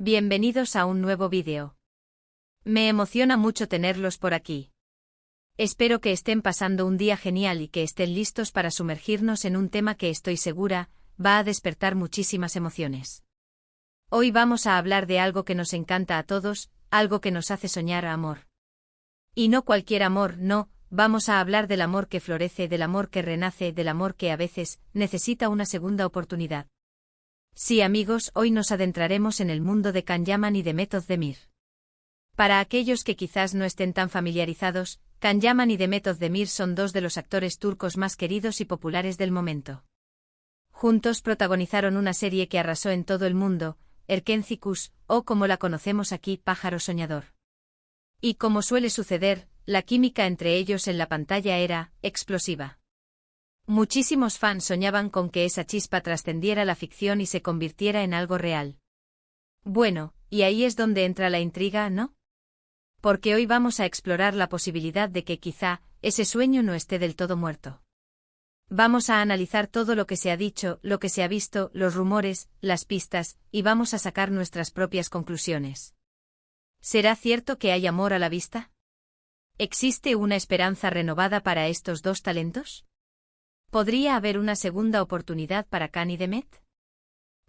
Bienvenidos a un nuevo vídeo. Me emociona mucho tenerlos por aquí. Espero que estén pasando un día genial y que estén listos para sumergirnos en un tema que estoy segura va a despertar muchísimas emociones. Hoy vamos a hablar de algo que nos encanta a todos, algo que nos hace soñar amor. Y no cualquier amor, no, vamos a hablar del amor que florece, del amor que renace, del amor que a veces necesita una segunda oportunidad. Sí, amigos, hoy nos adentraremos en el mundo de Can Yaman y Demet Özdemir. Para aquellos que quizás no estén tan familiarizados, Can Yaman y Demet Özdemir son dos de los actores turcos más queridos y populares del momento. Juntos protagonizaron una serie que arrasó en todo el mundo, Erkenci Kuş, o como la conocemos aquí, Pájaro Soñador. Y como suele suceder, la química entre ellos en la pantalla era explosiva. Muchísimos fans soñaban con que esa chispa trascendiera la ficción y se convirtiera en algo real. Bueno, y ahí es donde entra la intriga, ¿no? Porque hoy vamos a explorar la posibilidad de que quizá ese sueño no esté del todo muerto. Vamos a analizar todo lo que se ha dicho, lo que se ha visto, los rumores, las pistas, y vamos a sacar nuestras propias conclusiones. ¿Será cierto que hay amor a la vista? ¿Existe una esperanza renovada para estos dos talentos? ¿Podría haber una segunda oportunidad para Can y Demet?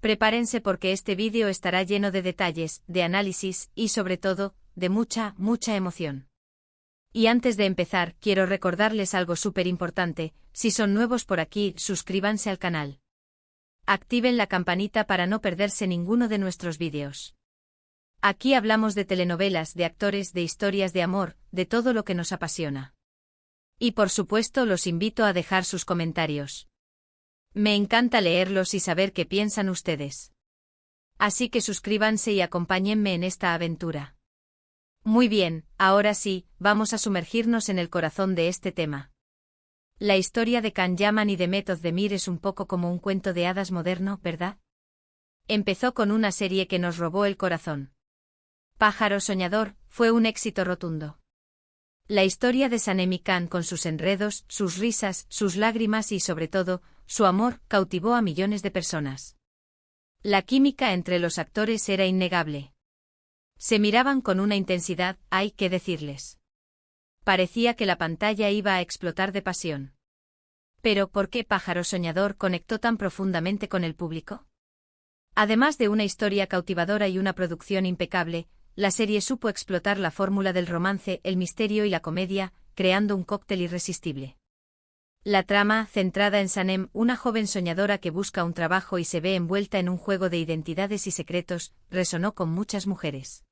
Prepárense porque este vídeo estará lleno de detalles, de análisis y sobre todo, de mucha emoción. Y antes de empezar, quiero recordarles algo súper importante: si son nuevos por aquí, suscríbanse al canal. Activen la campanita para no perderse ninguno de nuestros vídeos. Aquí hablamos de telenovelas, de actores, de historias de amor, de todo lo que nos apasiona. Y por supuesto los invito a dejar sus comentarios. Me encanta leerlos y saber qué piensan ustedes. Así que suscríbanse y acompáñenme en esta aventura. Muy bien, ahora sí, vamos a sumergirnos en el corazón de este tema. La historia de Can Yaman y Demet Özdemir es un poco como un cuento de hadas moderno, ¿verdad? Empezó con una serie que nos robó el corazón. Pájaro Soñador fue un éxito rotundo. La historia de Sanem y Can, con sus enredos, sus risas, sus lágrimas y sobre todo, su amor, cautivó a millones de personas. La química entre los actores era innegable. Se miraban con una intensidad, hay que decirles. Parecía que la pantalla iba a explotar de pasión. Pero ¿por qué Pájaro Soñador conectó tan profundamente con el público? Además de una historia cautivadora y una producción impecable, la serie supo explotar la fórmula del romance, el misterio y la comedia, creando un cóctel irresistible. La trama, centrada en Sanem, una joven soñadora que busca un trabajo y se ve envuelta en un juego de identidades y secretos, resonó con muchas mujeres.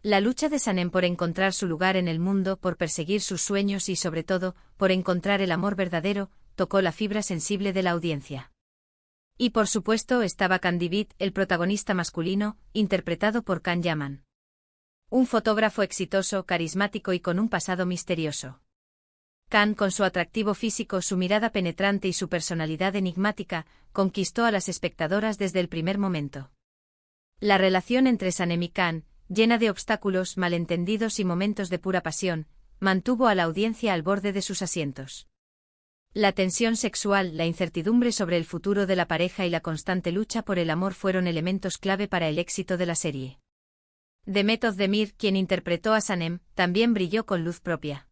La lucha de Sanem por encontrar su lugar en el mundo, por perseguir sus sueños y sobre todo, por encontrar el amor verdadero, tocó la fibra sensible de la audiencia. Y por supuesto estaba Can Divid, el protagonista masculino, interpretado por Can Yaman. Un fotógrafo exitoso, carismático y con un pasado misterioso. Can, con su atractivo físico, su mirada penetrante y su personalidad enigmática, conquistó a las espectadoras desde el primer momento. La relación entre Sanem y Can, llena de obstáculos, malentendidos y momentos de pura pasión, mantuvo a la audiencia al borde de sus asientos. La tensión sexual, la incertidumbre sobre el futuro de la pareja y la constante lucha por el amor fueron elementos clave para el éxito de la serie. Demet Özdemir, quien interpretó a Sanem, también brilló con luz propia.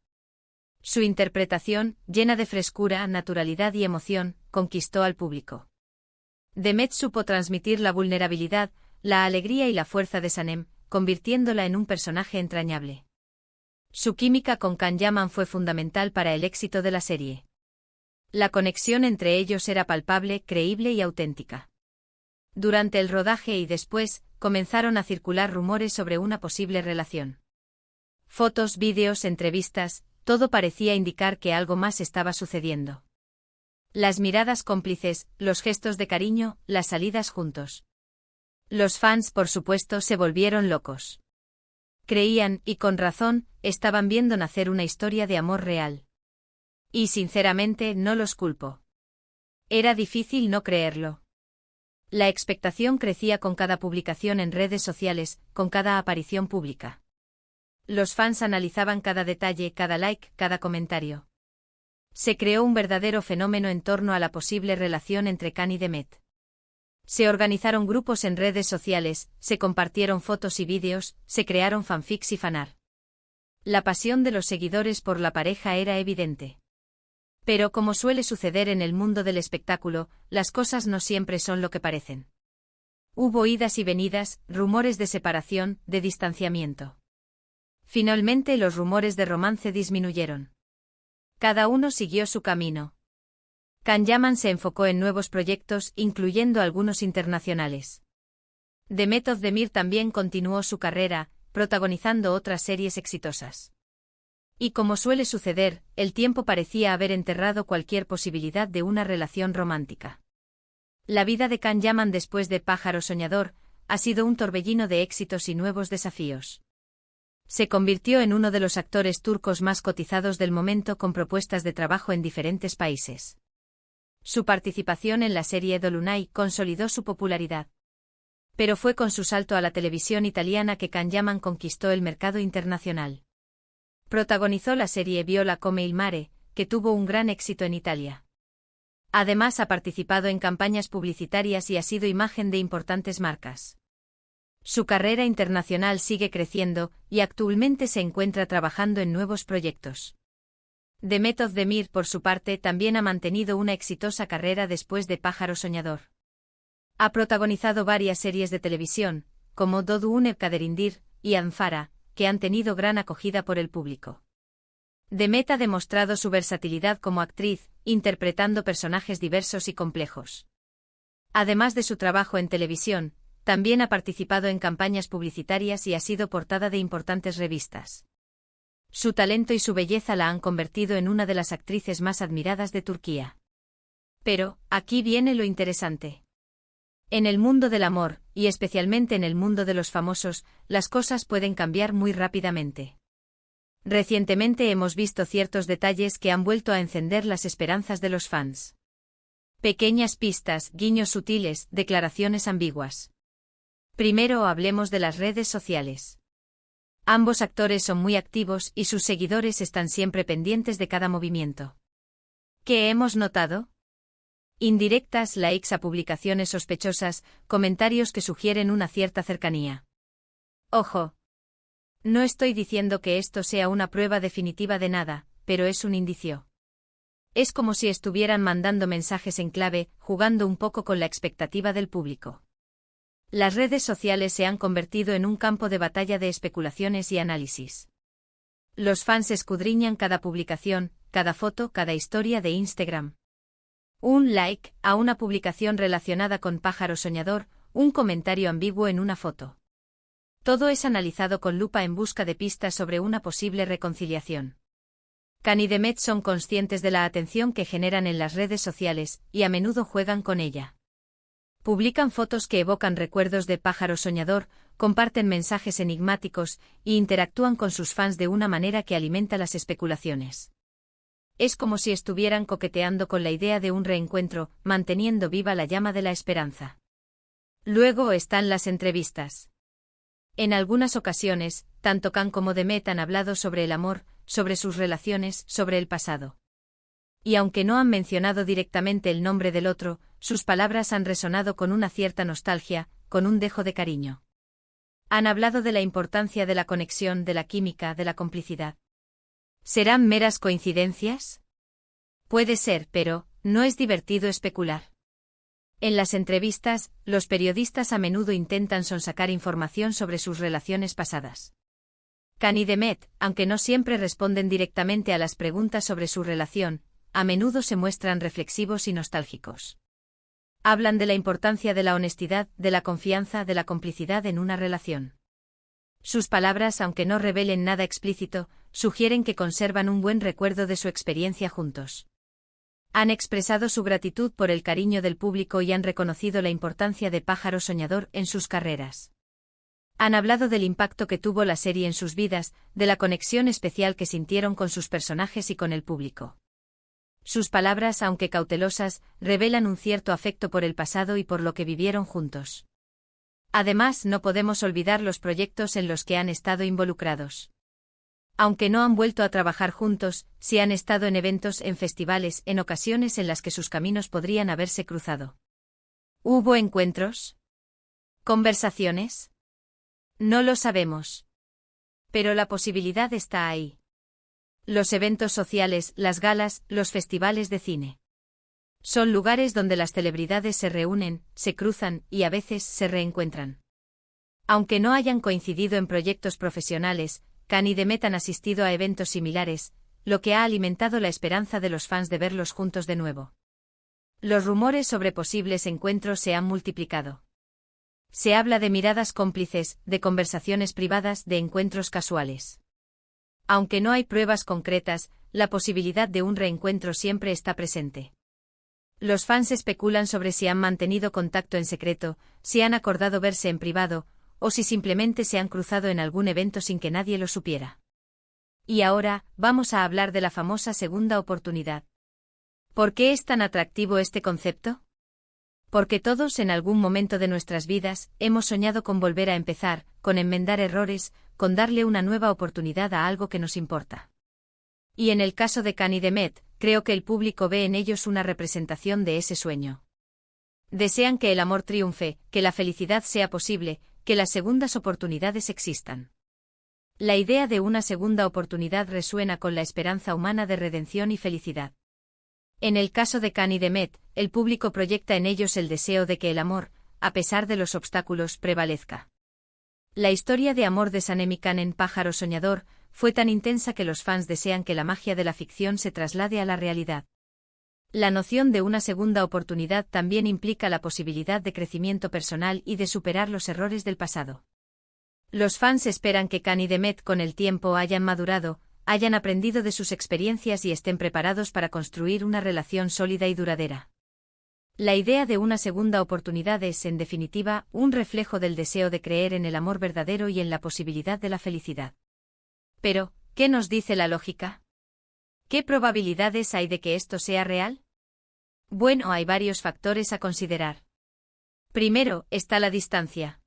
Su interpretación, llena de frescura, naturalidad y emoción, conquistó al público. Demet supo transmitir la vulnerabilidad, la alegría y la fuerza de Sanem, convirtiéndola en un personaje entrañable. Su química con Can Yaman fue fundamental para el éxito de la serie. La conexión entre ellos era palpable, creíble y auténtica. Durante el rodaje y después, comenzaron a circular rumores sobre una posible relación. Fotos, vídeos, entrevistas, todo parecía indicar que algo más estaba sucediendo. Las miradas cómplices, los gestos de cariño, las salidas juntos. Los fans, por supuesto, se volvieron locos. Creían, y con razón, estaban viendo nacer una historia de amor real. Y sinceramente, no los culpo. Era difícil no creerlo. La expectación crecía con cada publicación en redes sociales, con cada aparición pública. Los fans analizaban cada detalle, cada like, cada comentario. Se creó un verdadero fenómeno en torno a la posible relación entre Can y Demet. Se organizaron grupos en redes sociales, se compartieron fotos y vídeos, se crearon fanfics y fanart. La pasión de los seguidores por la pareja era evidente. Pero como suele suceder en el mundo del espectáculo, las cosas no siempre son lo que parecen. Hubo idas y venidas, rumores de separación, de distanciamiento. Finalmente los rumores de romance disminuyeron. Cada uno siguió su camino. Can Yaman se enfocó en nuevos proyectos, incluyendo algunos internacionales. Demet Özdemir también continuó su carrera, protagonizando otras series exitosas. Y como suele suceder, el tiempo parecía haber enterrado cualquier posibilidad de una relación romántica. La vida de Can Yaman después de Pájaro Soñador ha sido un torbellino de éxitos y nuevos desafíos. Se convirtió en uno de los actores turcos más cotizados del momento con propuestas de trabajo en diferentes países. Su participación en la serie Dolunay consolidó su popularidad. Pero fue con su salto a la televisión italiana que Can Yaman conquistó el mercado internacional. Protagonizó la serie Viola come il mare, que tuvo un gran éxito en Italia. Además ha participado en campañas publicitarias y ha sido imagen de importantes marcas. Su carrera internacional sigue creciendo y actualmente se encuentra trabajando en nuevos proyectos. Demet Özdemir, por su parte, también ha mantenido una exitosa carrera después de Pájaro Soñador. Ha protagonizado varias series de televisión, como Doğduğun Kaderindir y Anfara, que han tenido gran acogida por el público. Demet ha demostrado su versatilidad como actriz, interpretando personajes diversos y complejos. Además de su trabajo en televisión, también ha participado en campañas publicitarias y ha sido portada de importantes revistas. Su talento y su belleza la han convertido en una de las actrices más admiradas de Turquía. Pero, aquí viene lo interesante. En el mundo del amor, y especialmente en el mundo de los famosos, las cosas pueden cambiar muy rápidamente. Recientemente hemos visto ciertos detalles que han vuelto a encender las esperanzas de los fans. Pequeñas pistas, guiños sutiles, declaraciones ambiguas. Primero hablemos de las redes sociales. Ambos actores son muy activos y sus seguidores están siempre pendientes de cada movimiento. ¿Qué hemos notado? Indirectas, likes a publicaciones sospechosas, comentarios que sugieren una cierta cercanía. Ojo. No estoy diciendo que esto sea una prueba definitiva de nada, pero es un indicio. Es como si estuvieran mandando mensajes en clave, jugando un poco con la expectativa del público. Las redes sociales se han convertido en un campo de batalla de especulaciones y análisis. Los fans escudriñan cada publicación, cada foto, cada historia de Instagram. Un like a una publicación relacionada con Pájaro Soñador, un comentario ambiguo en una foto. Todo es analizado con lupa en busca de pistas sobre una posible reconciliación. Can y Demet son conscientes de la atención que generan en las redes sociales, y a menudo juegan con ella. Publican fotos que evocan recuerdos de Pájaro Soñador, comparten mensajes enigmáticos, y interactúan con sus fans de una manera que alimenta las especulaciones. Es como si estuvieran coqueteando con la idea de un reencuentro, manteniendo viva la llama de la esperanza. Luego están las entrevistas. En algunas ocasiones, tanto Can como Demet han hablado sobre el amor, sobre sus relaciones, sobre el pasado. Y aunque no han mencionado directamente el nombre del otro, sus palabras han resonado con una cierta nostalgia, con un dejo de cariño. Han hablado de la importancia de la conexión, de la química, de la complicidad. ¿Serán meras coincidencias? Puede ser, pero no es divertido especular. En las entrevistas, los periodistas a menudo intentan sonsacar información sobre sus relaciones pasadas. Can y Demet, aunque no siempre responden directamente a las preguntas sobre su relación, a menudo se muestran reflexivos y nostálgicos. Hablan de la importancia de la honestidad, de la confianza, de la complicidad en una relación. Sus palabras, aunque no revelen nada explícito, sugieren que conservan un buen recuerdo de su experiencia juntos. Han expresado su gratitud por el cariño del público y han reconocido la importancia de Pájaro Soñador en sus carreras. Han hablado del impacto que tuvo la serie en sus vidas, de la conexión especial que sintieron con sus personajes y con el público. Sus palabras, aunque cautelosas, revelan un cierto afecto por el pasado y por lo que vivieron juntos. Además, no podemos olvidar los proyectos en los que han estado involucrados. Aunque no han vuelto a trabajar juntos, sí han estado en eventos, en festivales, en ocasiones en las que sus caminos podrían haberse cruzado. ¿Hubo encuentros? ¿Conversaciones? No lo sabemos. Pero la posibilidad está ahí. Los eventos sociales, las galas, los festivales de cine. Son lugares donde las celebridades se reúnen, se cruzan y a veces se reencuentran. Aunque no hayan coincidido en proyectos profesionales, Khan y Demet han asistido a eventos similares, lo que ha alimentado la esperanza de los fans de verlos juntos de nuevo. Los rumores sobre posibles encuentros se han multiplicado. Se habla de miradas cómplices, de conversaciones privadas, de encuentros casuales. Aunque no hay pruebas concretas, la posibilidad de un reencuentro siempre está presente. Los fans especulan sobre si han mantenido contacto en secreto, si han acordado verse en privado, o si simplemente se han cruzado en algún evento sin que nadie lo supiera. Y ahora, vamos a hablar de la famosa segunda oportunidad. ¿Por qué es tan atractivo este concepto? Porque todos en algún momento de nuestras vidas hemos soñado con volver a empezar, con enmendar errores, con darle una nueva oportunidad a algo que nos importa. Y en el caso de Khan y Demet, creo que el público ve en ellos una representación de ese sueño. Desean que el amor triunfe, que la felicidad sea posible, que las segundas oportunidades existan. La idea de una segunda oportunidad resuena con la esperanza humana de redención y felicidad. En el caso de Khan y Demet, el público proyecta en ellos el deseo de que el amor, a pesar de los obstáculos, prevalezca. La historia de amor de Sanem y Khan en Pájaro Soñador fue tan intensa que los fans desean que la magia de la ficción se traslade a la realidad. La noción de una segunda oportunidad también implica la posibilidad de crecimiento personal y de superar los errores del pasado. Los fans esperan que Khan y Demet con el tiempo hayan madurado, hayan aprendido de sus experiencias y estén preparados para construir una relación sólida y duradera. La idea de una segunda oportunidad es, en definitiva, un reflejo del deseo de creer en el amor verdadero y en la posibilidad de la felicidad. Pero, ¿qué nos dice la lógica? ¿Qué probabilidades hay de que esto sea real? Bueno, hay varios factores a considerar. Primero, está la distancia.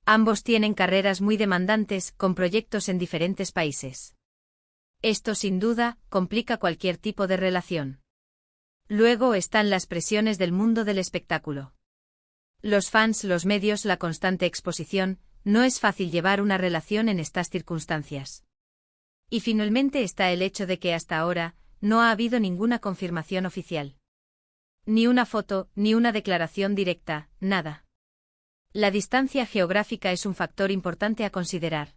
Ambos tienen carreras muy demandantes, con proyectos en diferentes países. Esto sin duda complica cualquier tipo de relación. Luego están las presiones del mundo del espectáculo. Los fans, los medios, la constante exposición, no es fácil llevar una relación en estas circunstancias. Y finalmente está el hecho de que hasta ahora no ha habido ninguna confirmación oficial. Ni una foto, ni una declaración directa, nada. La distancia geográfica es un factor importante a considerar.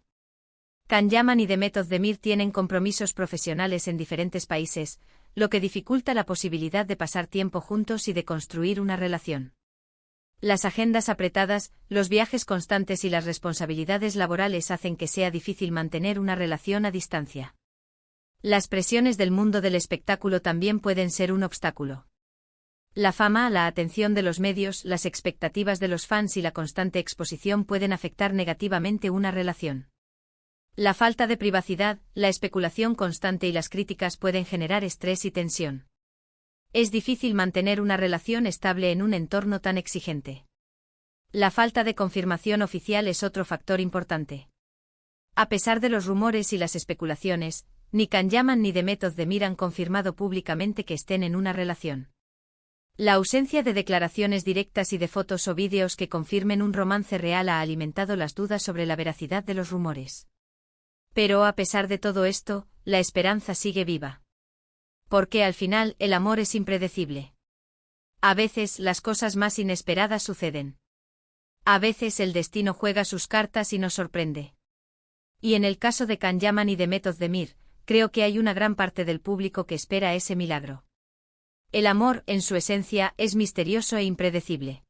Khan Yaman y Demet Özdemir tienen compromisos profesionales en diferentes países, lo que dificulta la posibilidad de pasar tiempo juntos y de construir una relación. Las agendas apretadas, los viajes constantes y las responsabilidades laborales hacen que sea difícil mantener una relación a distancia. Las presiones del mundo del espectáculo también pueden ser un obstáculo. La fama, la atención de los medios, las expectativas de los fans y la constante exposición pueden afectar negativamente una relación. La falta de privacidad, la especulación constante y las críticas pueden generar estrés y tensión. Es difícil mantener una relación estable en un entorno tan exigente. La falta de confirmación oficial es otro factor importante. A pesar de los rumores y las especulaciones, ni Khan Yaman ni Demet Özdemir han confirmado públicamente que estén en una relación. La ausencia de declaraciones directas y de fotos o vídeos que confirmen un romance real ha alimentado las dudas sobre la veracidad de los rumores. Pero a pesar de todo esto, la esperanza sigue viva. Porque al final el amor es impredecible. A veces las cosas más inesperadas suceden. A veces el destino juega sus cartas y nos sorprende. Y en el caso de Khan Yaman y Demet Özdemir, creo que hay una gran parte del público que espera ese milagro. El amor, en su esencia, es misterioso e impredecible.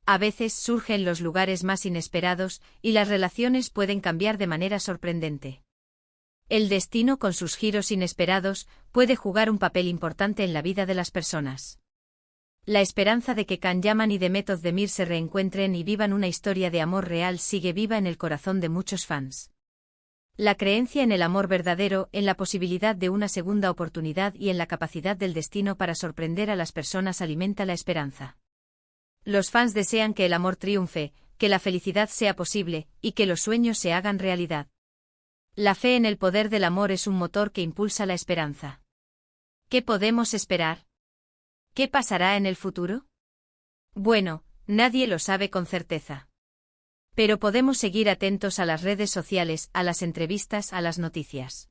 A veces surge en los lugares más inesperados, y las relaciones pueden cambiar de manera sorprendente. El destino, con sus giros inesperados, puede jugar un papel importante en la vida de las personas. La esperanza de que Khan Yaman y Demet Özdemir se reencuentren y vivan una historia de amor real sigue viva en el corazón de muchos fans. La creencia en el amor verdadero, en la posibilidad de una segunda oportunidad y en la capacidad del destino para sorprender a las personas alimenta la esperanza. Los fans desean que el amor triunfe, que la felicidad sea posible, y que los sueños se hagan realidad. La fe en el poder del amor es un motor que impulsa la esperanza. ¿Qué podemos esperar? ¿Qué pasará en el futuro? Bueno, nadie lo sabe con certeza. Pero podemos seguir atentos a las redes sociales, a las entrevistas, a las noticias.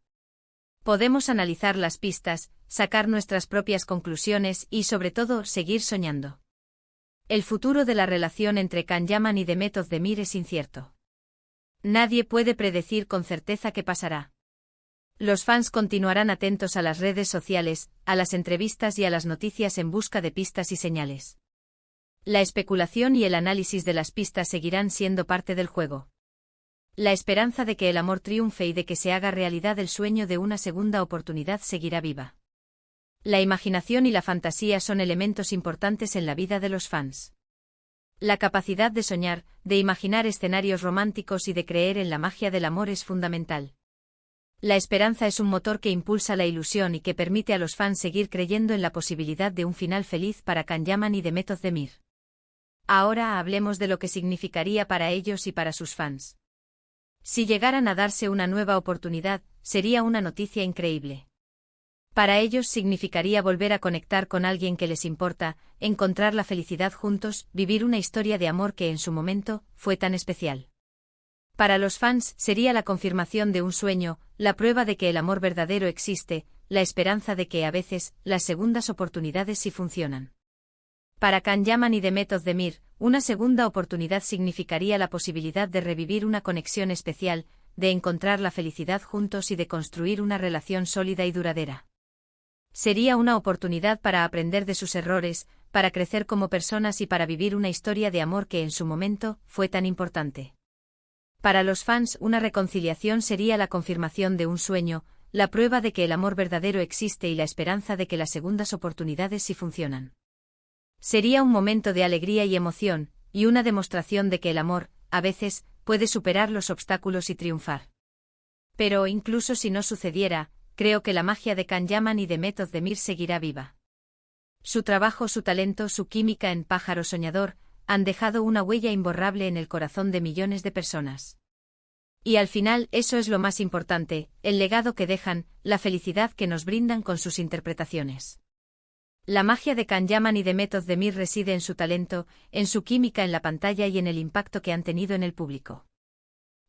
Podemos analizar las pistas, sacar nuestras propias conclusiones y, sobre todo, seguir soñando. El futuro de la relación entre Can Yaman y Demet Özdemir es incierto. Nadie puede predecir con certeza qué pasará. Los fans continuarán atentos a las redes sociales, a las entrevistas y a las noticias en busca de pistas y señales. La especulación y el análisis de las pistas seguirán siendo parte del juego. La esperanza de que el amor triunfe y de que se haga realidad el sueño de una segunda oportunidad seguirá viva. La imaginación y la fantasía son elementos importantes en la vida de los fans. La capacidad de soñar, de imaginar escenarios románticos y de creer en la magia del amor es fundamental. La esperanza es un motor que impulsa la ilusión y que permite a los fans seguir creyendo en la posibilidad de un final feliz para Can Yaman y Demet Özdemir. Ahora hablemos de lo que significaría para ellos y para sus fans. Si llegaran a darse una nueva oportunidad, sería una noticia increíble. Para ellos significaría volver a conectar con alguien que les importa, encontrar la felicidad juntos, vivir una historia de amor que en su momento fue tan especial. Para los fans sería la confirmación de un sueño, la prueba de que el amor verdadero existe, la esperanza de que a veces las segundas oportunidades sí funcionan. Para Can Yaman y Demet Özdemir, una segunda oportunidad significaría la posibilidad de revivir una conexión especial, de encontrar la felicidad juntos y de construir una relación sólida y duradera. Sería una oportunidad para aprender de sus errores, para crecer como personas y para vivir una historia de amor que en su momento fue tan importante. Para los fans, una reconciliación sería la confirmación de un sueño, la prueba de que el amor verdadero existe y la esperanza de que las segundas oportunidades sí funcionan. Sería un momento de alegría y emoción, y una demostración de que el amor, a veces, puede superar los obstáculos y triunfar. Pero incluso si no sucediera, creo que la magia de Can Yaman y Demet Özdemir seguirá viva. Su trabajo, su talento, su química en Pájaro Soñador, han dejado una huella imborrable en el corazón de millones de personas. Y al final, eso es lo más importante, el legado que dejan, la felicidad que nos brindan con sus interpretaciones. La magia de Can Yaman y Demet Özdemir reside en su talento, en su química en la pantalla y en el impacto que han tenido en el público.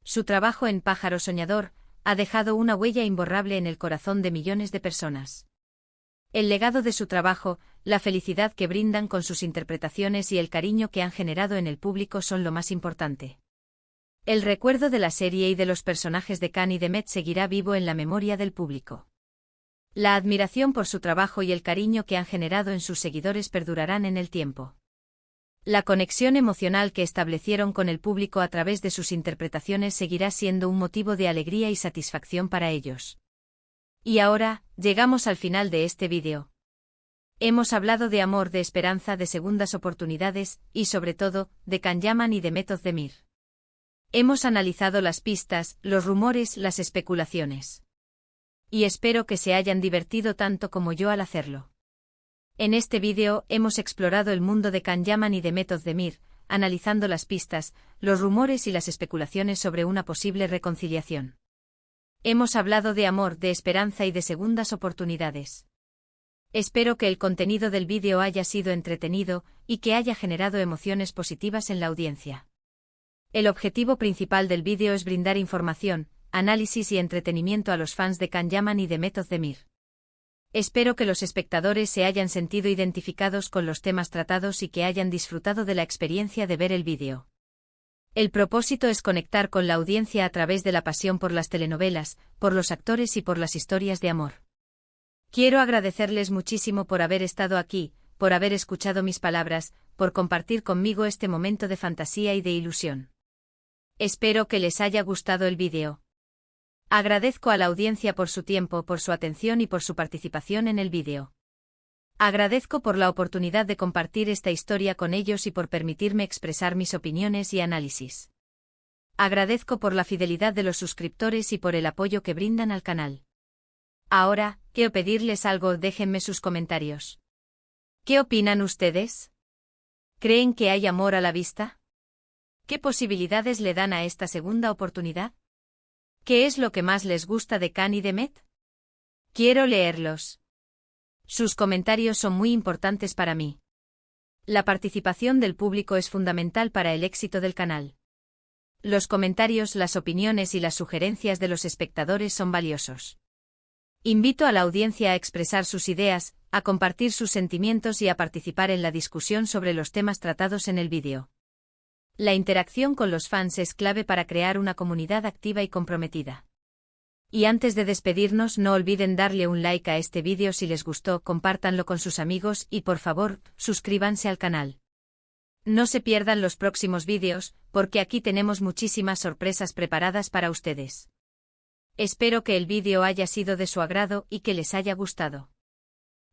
Su trabajo en Pájaro Soñador ha dejado una huella imborrable en el corazón de millones de personas. El legado de su trabajo, la felicidad que brindan con sus interpretaciones y el cariño que han generado en el público son lo más importante. El recuerdo de la serie y de los personajes de Can y Demet seguirá vivo en la memoria del público. La admiración por su trabajo y el cariño que han generado en sus seguidores perdurarán en el tiempo. La conexión emocional que establecieron con el público a través de sus interpretaciones seguirá siendo un motivo de alegría y satisfacción para ellos. Y ahora, llegamos al final de este vídeo. Hemos hablado de amor, de esperanza, de segundas oportunidades, y sobre todo, de Can Yaman y Demet Özdemir. Hemos analizado las pistas, los rumores, las especulaciones. Y espero que se hayan divertido tanto como yo al hacerlo. En este vídeo hemos explorado el mundo de Can Yaman y Demet Özdemir, analizando las pistas, los rumores y las especulaciones sobre una posible reconciliación. Hemos hablado de amor, de esperanza y de segundas oportunidades. Espero que el contenido del vídeo haya sido entretenido y que haya generado emociones positivas en la audiencia. El objetivo principal del vídeo es brindar información, análisis y entretenimiento a los fans de Can Yaman y Demet Özdemir. Espero que los espectadores se hayan sentido identificados con los temas tratados y que hayan disfrutado de la experiencia de ver el vídeo. El propósito es conectar con la audiencia a través de la pasión por las telenovelas, por los actores y por las historias de amor. Quiero agradecerles muchísimo por haber estado aquí, por haber escuchado mis palabras, por compartir conmigo este momento de fantasía y de ilusión. Espero que les haya gustado el vídeo. Agradezco a la audiencia por su tiempo, por su atención y por su participación en el vídeo. Agradezco por la oportunidad de compartir esta historia con ellos y por permitirme expresar mis opiniones y análisis. Agradezco por la fidelidad de los suscriptores y por el apoyo que brindan al canal. Ahora, quiero pedirles algo, déjenme sus comentarios. ¿Qué opinan ustedes? ¿Creen que hay amor a la vista? ¿Qué posibilidades le dan a esta segunda oportunidad? ¿Qué es lo que más les gusta de Can y Demet? Quiero leerlos. Sus comentarios son muy importantes para mí. La participación del público es fundamental para el éxito del canal. Los comentarios, las opiniones y las sugerencias de los espectadores son valiosos. Invito a la audiencia a expresar sus ideas, a compartir sus sentimientos y a participar en la discusión sobre los temas tratados en el vídeo. La interacción con los fans es clave para crear una comunidad activa y comprometida. Y antes de despedirnos, no olviden darle un like a este vídeo si les gustó, compártanlo con sus amigos y por favor, suscríbanse al canal. No se pierdan los próximos vídeos, porque aquí tenemos muchísimas sorpresas preparadas para ustedes. Espero que el vídeo haya sido de su agrado y que les haya gustado.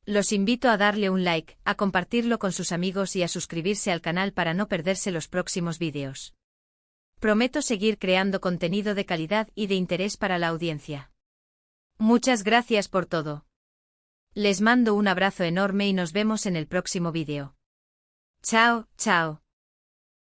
Los invito a darle un like, a compartirlo con sus amigos y a suscribirse al canal para no perderse los próximos vídeos. Prometo seguir creando contenido de calidad y de interés para la audiencia. Muchas gracias por todo. Les mando un abrazo enorme y nos vemos en el próximo vídeo. Chao, chao.